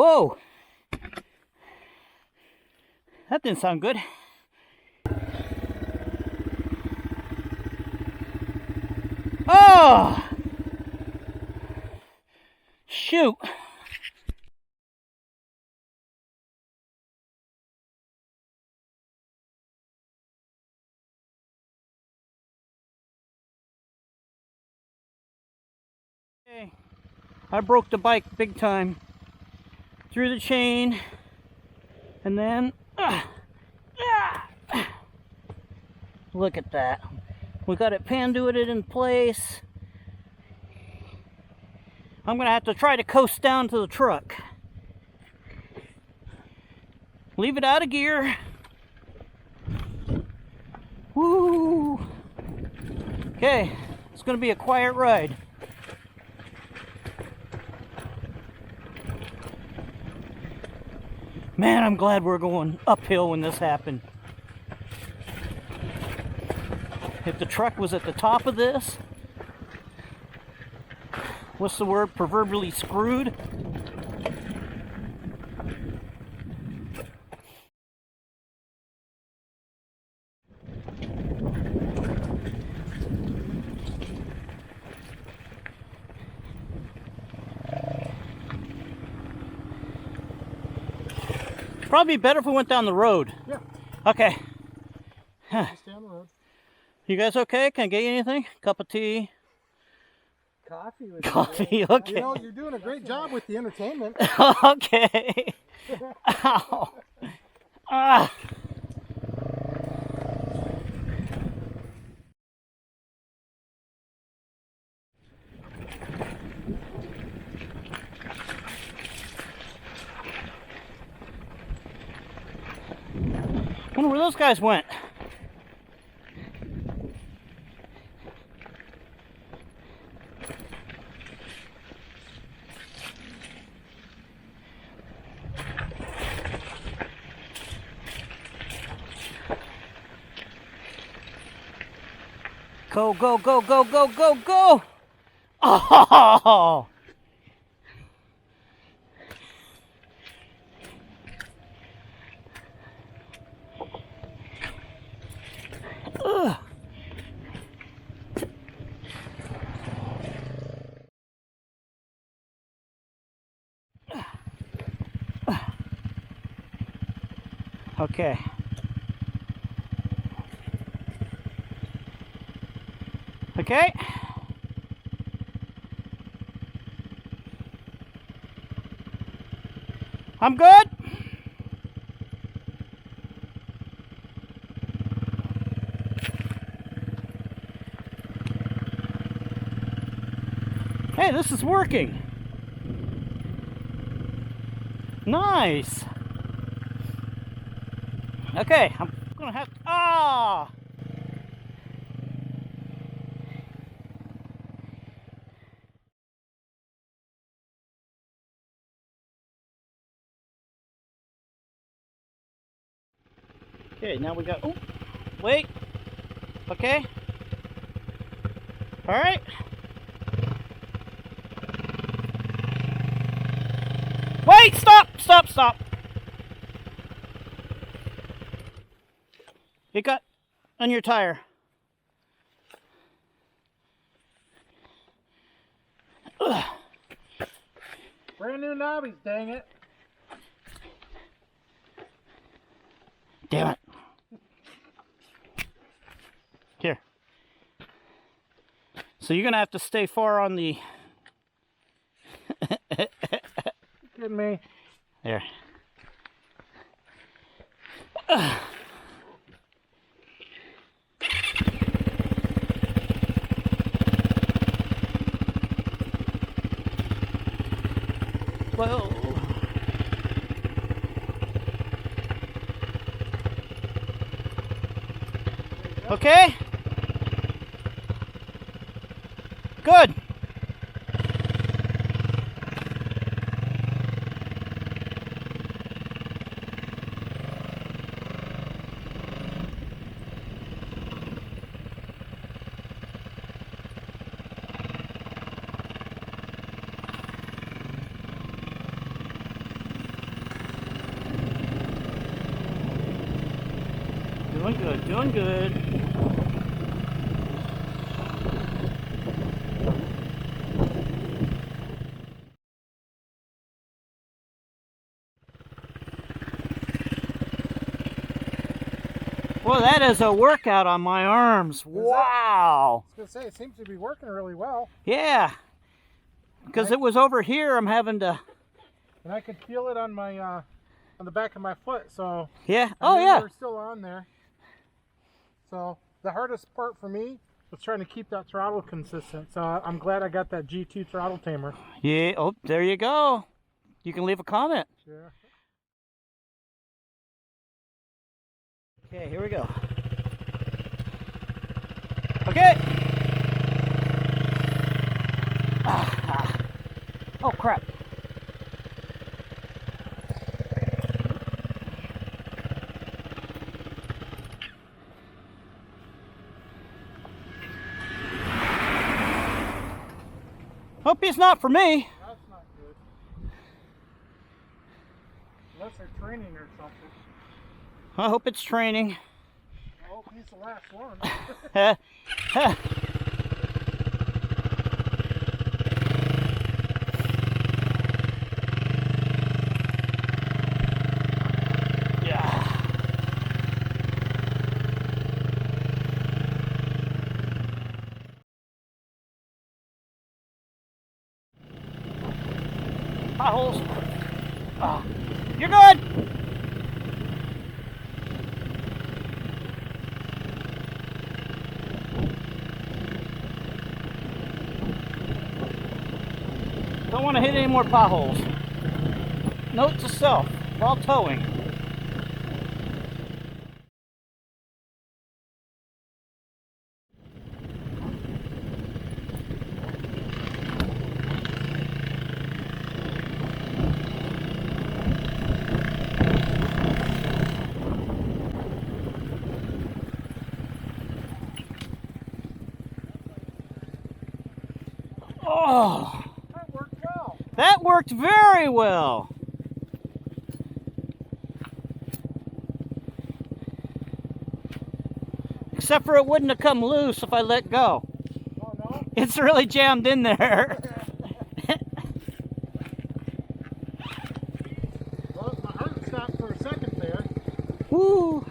Whoa! That didn't sound good. Oh! Shoot! Okay. I broke the bike big time. Through the chain. And then... look at that. We got it panduited in place. I'm gonna have to try to coast down to the truck. Leave it out of gear. Woo! Okay, it's gonna be a quiet ride. Man, I'm glad we're going uphill when this happened. If the truck was at the top of this, what's the word, proverbially screwed? Probably better if we went down the road. Yeah. Okay. Just down the road. You guys okay? Can I get you anything? Cup of tea? Coffee. Coffee, okay. You know, you're doing a great job with the entertainment. Okay. Ow. Ah. I wonder where those guys went. Go, go, go, go, go, go, go! Oh! Ugh. Okay. Okay. I'm good. Hey, this is working. Nice. Okay, I'm gonna have to, Okay, now we got, oh, wait. Okay. All right. Wait, stop, stop, stop. It got on your tire. Ugh. Brand new knobbies, dang it. Damn it. Here. So you're going to have to stay far on the... Kidding me? There. Whoa. Okay. Good. Doing good, doing good. Well, that is a workout on my arms. Wow. I was gonna say, it seems to be working really well. Yeah. Because it was over here, I'm having to... And I could feel it on my, on the back of my foot, so... Yeah. Oh, yeah. We're still on there. So, the hardest part for me was trying to keep that throttle consistent. So, I'm glad I got that G2 throttle tamer. Yeah. Oh, there you go. You can leave a comment. Sure. Okay, here we go. Okay. Oh, crap. Hope it's not for me. That's not good. Unless they're training or something. I hope it's training. I hope he's the last one. Yeah. Potholes. Oh, you're good. Don't want to hit any more potholes. Note to self while towing. Oh, That worked well. that worked very well. Except for it wouldn't have come loose if I let go. Oh, no? It's really jammed in there. Well, my heart stopped for a second there. Woo.